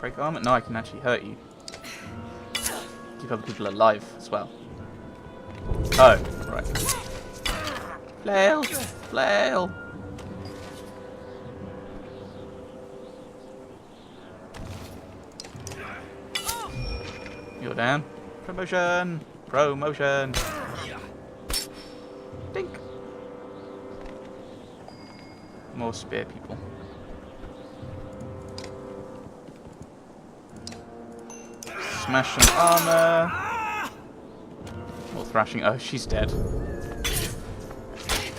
break armor? No, I can actually hurt you. Keep other people alive as well. Oh, right. Flail! Flail! You're down. Promotion! Promotion! Dink! More spear people. Smash some armor. More thrashing. Oh, she's dead.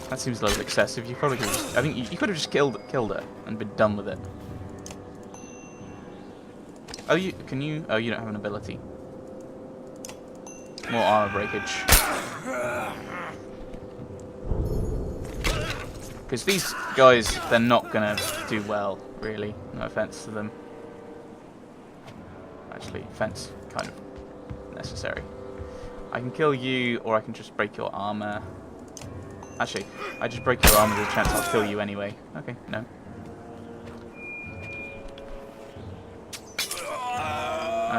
That seems a little excessive. You probably could have, I think you could have just killed her and been done with it. Oh, can you? Oh, you don't have an ability. More armor breakage. Because these guys, they're not gonna do well, really. No offense to them. Actually, offense kind of necessary. I can kill you, or I can just break your armor. Actually, I just break your armor, there's a chance I'll kill you anyway. Okay, no.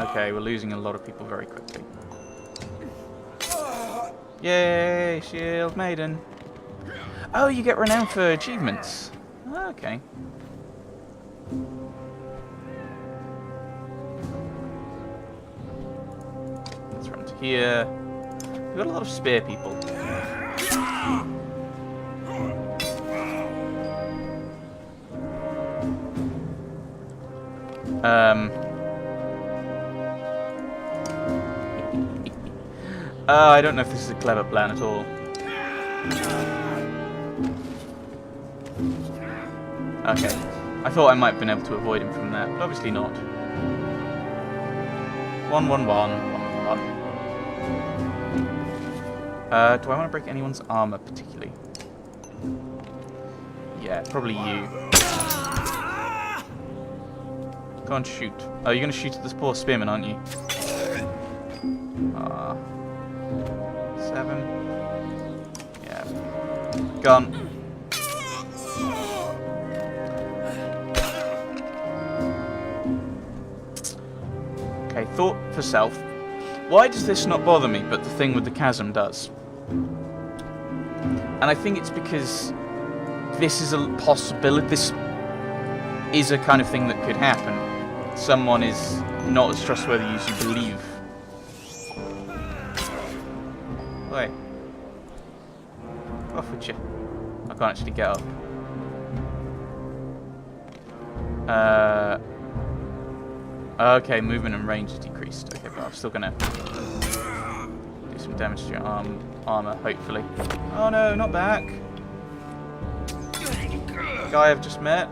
Okay, we're losing a lot of people very quickly. Yay, Shield Maiden. Oh, you get renowned for achievements. Okay. Let's run to here. We've got a lot of spear people. I don't know if this is a clever plan at all. Okay. I thought I might have been able to avoid him from there, but obviously not. 1, 1, 1, 1, 1. Do I want to break anyone's armor particularly? Yeah, probably you. Go on, shoot. Oh, you're going to shoot at this poor spearman, aren't you? 7. Yeah. Gone. Okay, thought for self. Why does this not bother me, but the thing with the chasm does? And I think it's because this is a possibility. This is a kind of thing that could happen. Someone is not as trustworthy as you believe. Wait. Off with you. I can't actually get up. Okay, movement and range is decreased. Okay, but I'm still gonna do some damage to your armor, hopefully. Oh no, not back. Guy I've just met.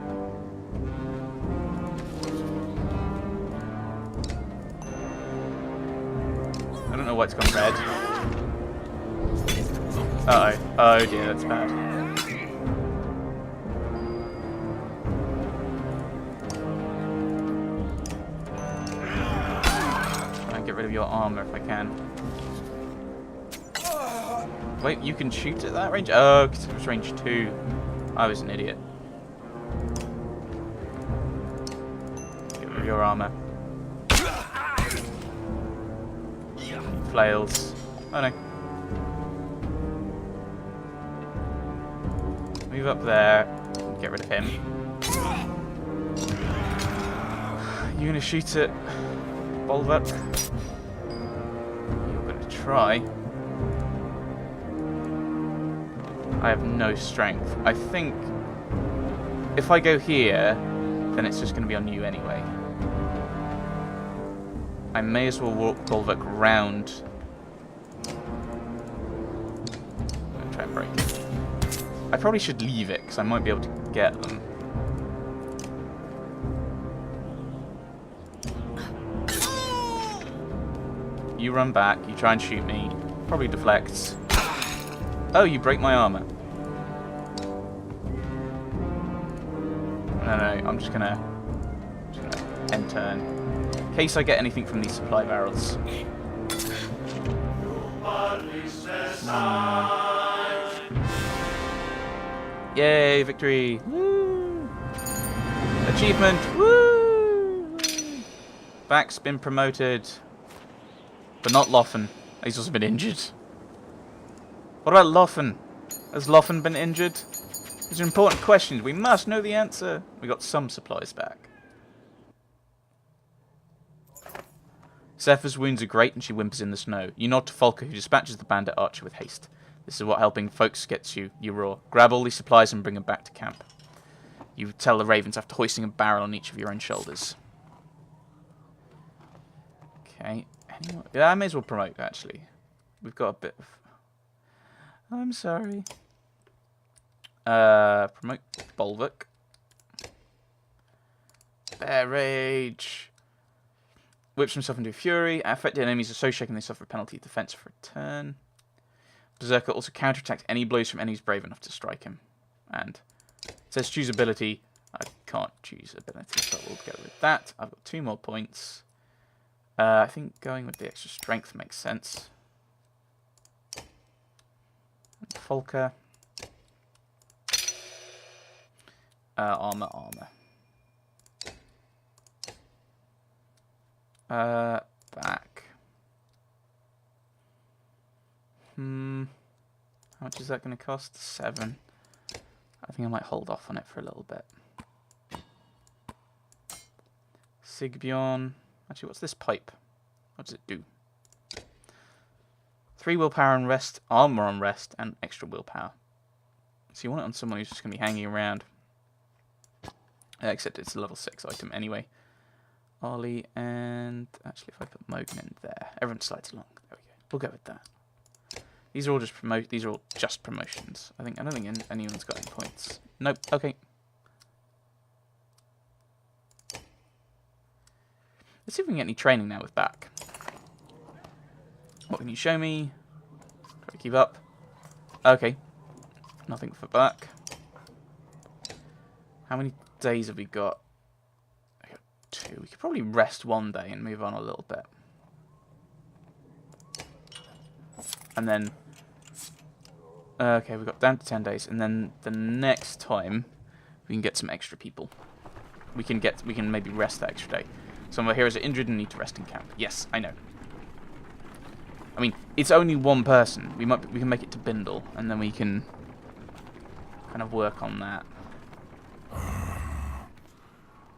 I don't know why it's gone red. Uh-oh. Oh dear, that's bad. Try and get rid of your armor if I can. Wait, you can shoot at that range? Oh, because it was range 2. I was an idiot. Get rid of your armor. Flails. Oh no. Move up there. Get rid of him. You're gonna shoot at Bulwark? You're gonna try. I have no strength. I think if I go here, then it's just gonna be on you anyway. I may as well walk Bulwark round. I'm gonna try and break it. I probably should leave it, because I might be able to get them. You run back, you try and shoot me. Probably deflects. Oh, you break my armor. No, I'm just gonna end turn. In case I get anything from these supply barrels. Yay, victory! Woo! Achievement! Woo! Vack's been promoted. But not Loffen. He's also been injured. What about Loffen? Has Loffen been injured? These are important questions. We must know the answer. We got some supplies back. Zephyrs' wounds are great and she whimpers in the snow. You nod to Volker, who dispatches the bandit archer with haste. This is what helping folks gets you, you roar. Grab all these supplies and bring them back to camp. You tell the ravens after hoisting a barrel on each of your own shoulders. Okay. Anyone? Yeah, I may as well promote, actually. We've got a bit of... I'm sorry. Promote Bulwark. Bear Rage. Whips himself into a fury. Affected enemies are so shaken they suffer a penalty of defense for a turn. Berserker also counterattacks any blows from enemies brave enough to strike him. And it says choose ability. I can't choose ability, so we'll go with that. I've got 2 more points. I think going with the extra strength makes sense. And Volker. Armor. Back. How much is that going to cost? 7. I think I might hold off on it for a little bit. Sigbjorn. Actually, what's this pipe? What does it do? 3 willpower on rest, armor on rest, and extra willpower. So you want it on someone who's just going to be hanging around. Except it's a level 6 item anyway. Ollie and... Actually, if I put Mogan in there, everyone slides along. There we go. We'll go with that. These are all just promotions. I don't think anyone's got any points. Nope. Okay. Let's see if we can get any training now with back. What can you show me? Try to keep up. Okay. Nothing for back. How many days have we got? I got 2. We could probably rest 1 day and move on a little bit. And then... okay, we've got down to 10 days. And then the next time, we can get some extra people. We can maybe rest that extra day. Some of our heroes are injured and need to rest in camp. Yes, I know. I mean, it's only 1 person. We can make it to Bindle, and then we can kind of work on that.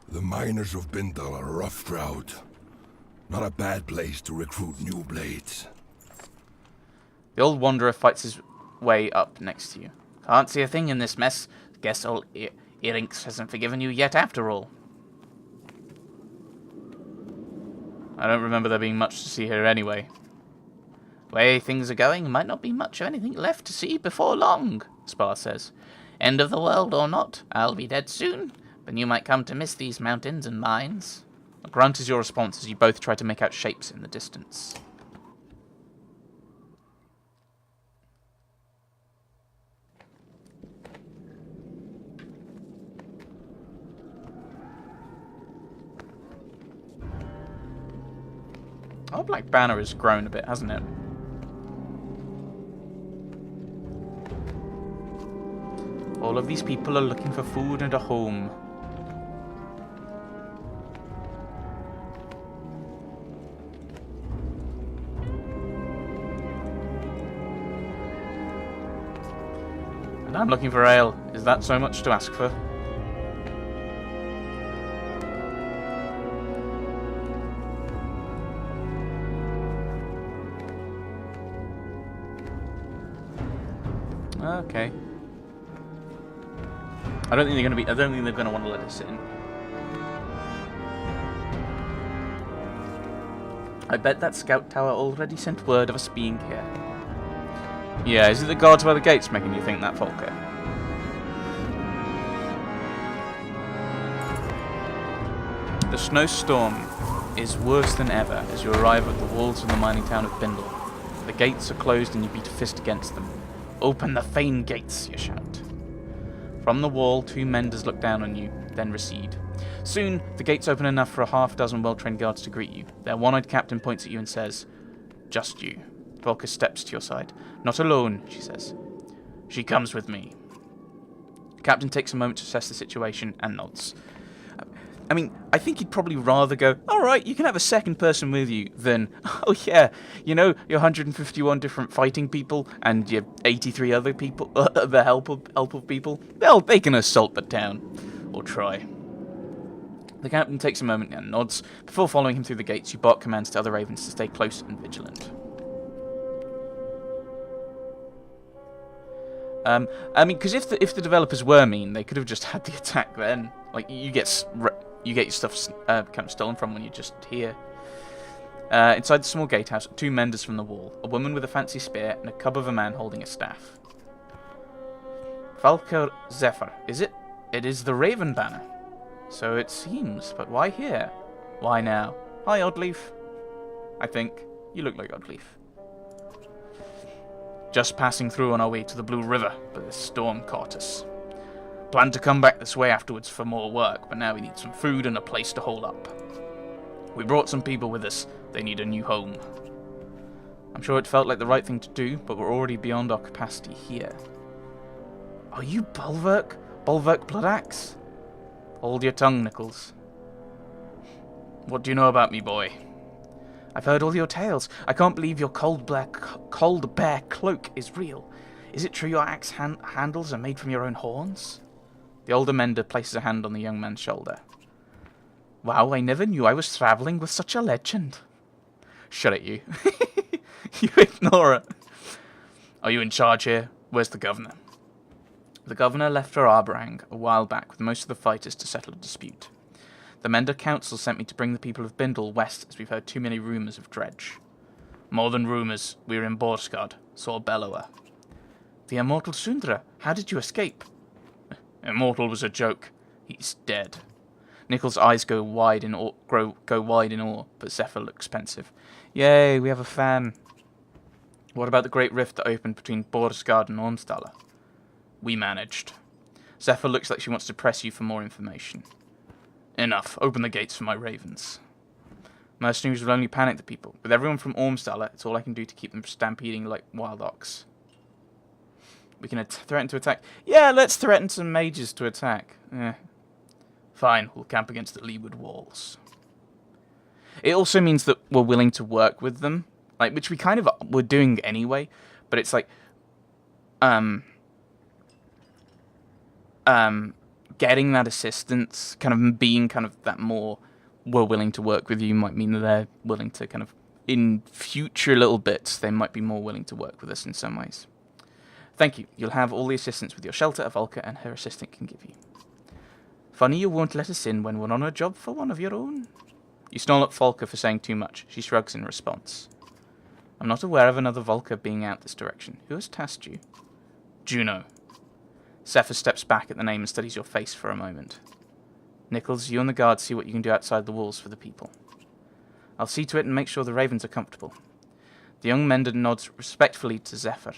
The miners of Bindle are a rough crowd. Not a bad place to recruit new blades. The old wanderer fights his way up next to you. Can't see a thing in this mess. Guess old Earinx hasn't forgiven you yet after all. I don't remember there being much to see here anyway. Way things are going, might not be much of anything left to see before long, Spar says. End of the world or not, I'll be dead soon, but you might come to miss these mountains and mines. A grunt is your response as you both try to make out shapes in the distance. Our Black Banner has grown a bit, hasn't it? All of these people are looking for food and a home. And I'm looking for ale. Is that so much to ask for? Okay. I don't think they're gonna want to let us in. I bet that scout tower already sent word of us being here. Yeah, is it the guards by the gates making you think that, Volker? The snowstorm is worse than ever as you arrive at the walls of the mining town of Bindle. The gates are closed and you beat a fist against them. Open the Fane gates, you shout. From the wall, 2 menders look down on you, then recede. Soon, the gates open enough for a half-dozen well-trained guards to greet you. Their one-eyed captain points at you and says, "Just you." Volker steps to your side. "Not alone," she says. "She comes with me." The captain takes a moment to assess the situation and nods. I mean, I think he'd probably rather go, alright, you can have a second person with you, than, oh yeah, you know, your 151 different fighting people, and your 83 other people, the help of people, well, they can assault the town. Or try. The captain takes a moment and nods. Before following him through the gates, you bark commands to other ravens to stay close and vigilant. I mean, because if the developers were mean, they could have just had the attack then. Like, you get your stuff kind of stolen from when you're just here. Inside the small gatehouse, 2 menders from the wall, a woman with a fancy spear, and a cub of a man holding a staff. Valkyr Zephyr, is it? It is the Raven Banner. So it seems, but why here? Why now? Hi, Oddleaf. I think. You look like Oddleaf. Just passing through on our way to the Blue River, but the storm caught us. Planned to come back this way afterwards for more work, but now we need some food and a place to hole up. We brought some people with us. They need a new home. I'm sure it felt like the right thing to do, but we're already beyond our capacity here. Are you Bulwark? Bulwark Bloodaxe? Hold your tongue, Nichols. What do you know about me, boy? I've heard all your tales. I can't believe your cold bear cloak is real. Is it true your axe handles are made from your own horns? The older mender places a hand on the young man's shoulder. Wow, I never knew I was travelling with such a legend. Shut it, you. You ignore it. Are you in charge here? Where's the governor? The governor left for Arbrang a while back with most of the fighters to settle a dispute. The Mender Council sent me to bring the people of Bindle west as we've heard too many rumours of Dredge. More than rumours, we were in Borsgard, saw Bellower. The immortal Sundra, how did you escape? Immortal was a joke. He's dead. Nichols' eyes go wide in awe, but Zephyr looks pensive. Yay, we have a fan. What about the great rift that opened between Borsgard and Ormstala? We managed. Zephyr looks like she wants to press you for more information. Enough. Open the gates for my ravens. Mercenaries will only panic the people. With everyone from Ormstala, it's all I can do to keep them stampeding like wild ox. We can threaten to attack. Yeah, let's threaten some mages to attack. Fine, we'll camp against the leeward walls. It also means that we're willing to work with them, like, which we kind of were doing anyway, but it's like, getting that assistance, kind of being kind of that more, we're willing to work with you, might mean that they're willing to kind of, in future little bits, they might be more willing to work with us in some ways. Thank you. You'll have all the assistance with your shelter a Volker and her assistant can give you. Funny you won't let us in when we're on a job for one of your own. You snarl at Volker for saying too much. She shrugs in response. I'm not aware of another Volker being out this direction. Who has tasked you? Juno. Zephyr steps back at the name and studies your face for a moment. Nichols, you and the guards see what you can do outside the walls for the people. I'll see to it and make sure the ravens are comfortable. The young mender nods respectfully to Zephyr,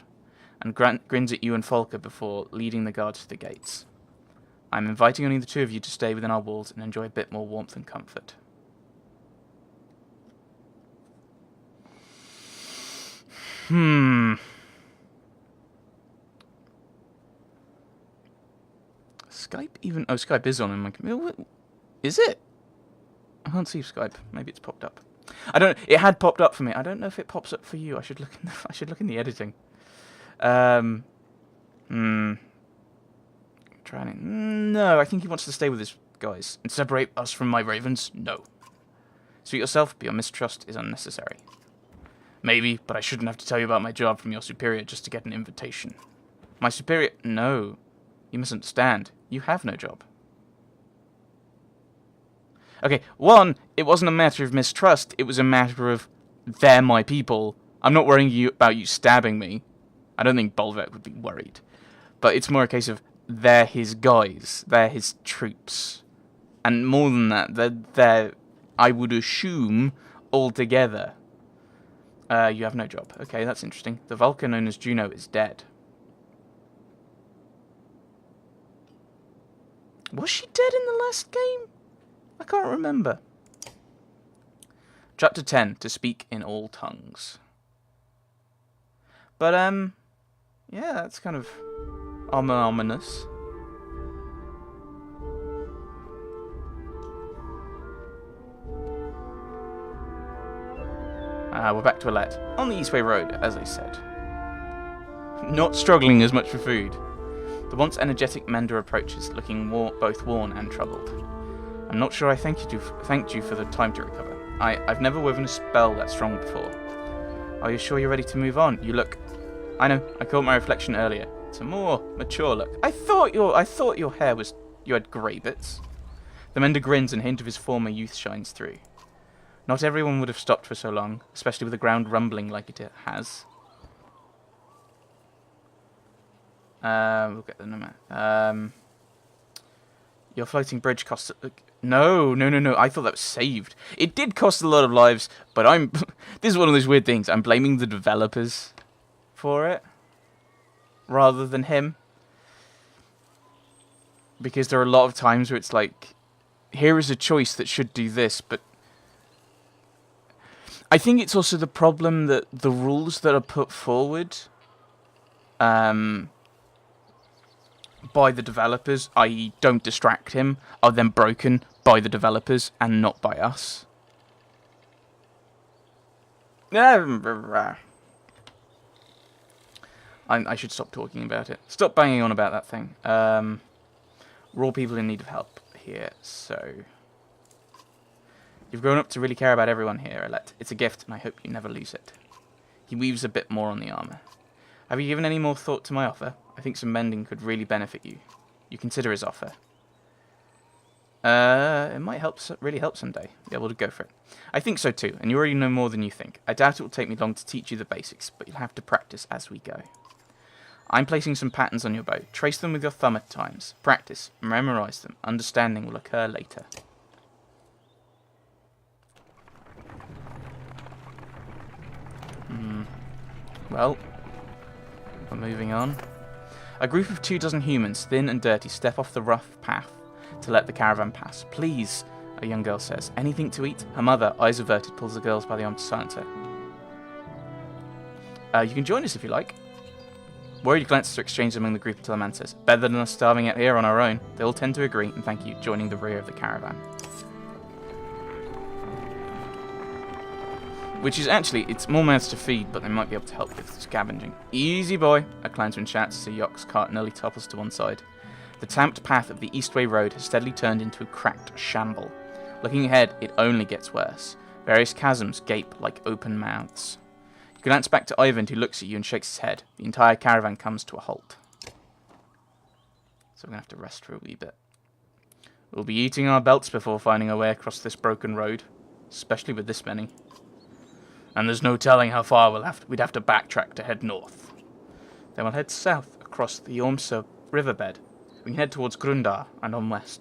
and grins at you and Volker before leading the guards to the gates. I'm inviting only the 2 of you to stay within our walls and enjoy a bit more warmth and comfort. Skype even... Oh, Skype is on in my computer. Is it? I can't see Skype. Maybe it's popped up. I don't... It had popped up for me. I don't know if it pops up for you. I should look in the, I should look in the editing. Trying it. No, I think he wants to stay with his guys. And separate us from my ravens? No. Suit yourself, but your mistrust is unnecessary. Maybe, but I shouldn't have to tell you about my job from your superior just to get an invitation. My superior? No. You misunderstand. You have no job. Okay, 1, it wasn't a matter of mistrust. It was a matter of, they're my people. I'm not worrying about you stabbing me. I don't think Bolvek would be worried. But it's more a case of, they're his guys. They're his troops. And more than that, they're I would assume, all together. You have no job. Okay, that's interesting. The Vulcan known as Juno is dead. Was she dead in the last game? I can't remember. Chapter 10, to speak in all tongues. But, yeah, that's kind of ominous. We're back to Alette. On the Eastway Road, as I said. Not struggling as much for food. The once energetic Mender approaches, looking both worn and troubled. I'm not sure I thanked you for the time to recover. I've never woven a spell that strong before. Are you sure you're ready to move on? You look... I know, I caught my reflection earlier. It's a more mature look. I thought your hair was... You had grey bits. The Mender grins and a hint of his former youth shines through. Not everyone would have stopped for so long, especially with the ground rumbling like it has. We'll get the number. Your floating bridge cost... No. I thought that was saved. It did cost a lot of lives, but this is one of those weird things. I'm blaming the developers for it, rather than him. Because there are a lot of times where it's like, here is a choice that should do this, but... I think it's also the problem that the rules that are put forward... by the developers, i.e. don't distract him, are then broken by the developers and not by us. I should stop talking about it. Stop banging on about that thing. We're all people in need of help here, so... You've grown up to really care about everyone here, Alette. It's a gift, and I hope you never lose it. He weaves a bit more on the armour. Have you given any more thought to my offer? I think some mending could really benefit you. You consider his offer. It might really help someday. Yeah, we'll go for it. I think so too, and you already know more than you think. I doubt it will take me long to teach you the basics, but you'll have to practice as we go. I'm placing some patterns on your bow. Trace them with your thumb at times. Practice. Memorize them. Understanding will occur later. Well, we're moving on. A group of 24 humans, thin and dirty, step off the rough path to let the caravan pass. Please, a young girl says. Anything to eat? Her mother, eyes averted, pulls the girls by the arm to silence her. You can join us if you like. Worried glances are exchanged among the group until a man says, better than us starving out here on our own. They all tend to agree and thank you, joining the rear of the caravan. Which is actually, it's more mouths to feed, but they might be able to help with scavenging. Easy boy, a clansman shouts as a Yox cart nearly topples to one side. The tamped path of the Eastway Road has steadily turned into a cracked shamble. Looking ahead, it only gets worse. Various chasms gape like open mouths. You glance back to Ivan, who looks at you and shakes his head. The entire caravan comes to a halt. So we're going to have to rest for a wee bit. We'll be eating our belts before finding our way across this broken road. Especially with this many. And there's no telling how far we'd have to backtrack to head north. Then we'll head south across the Ormsa riverbed. We can head towards Grundar and on west.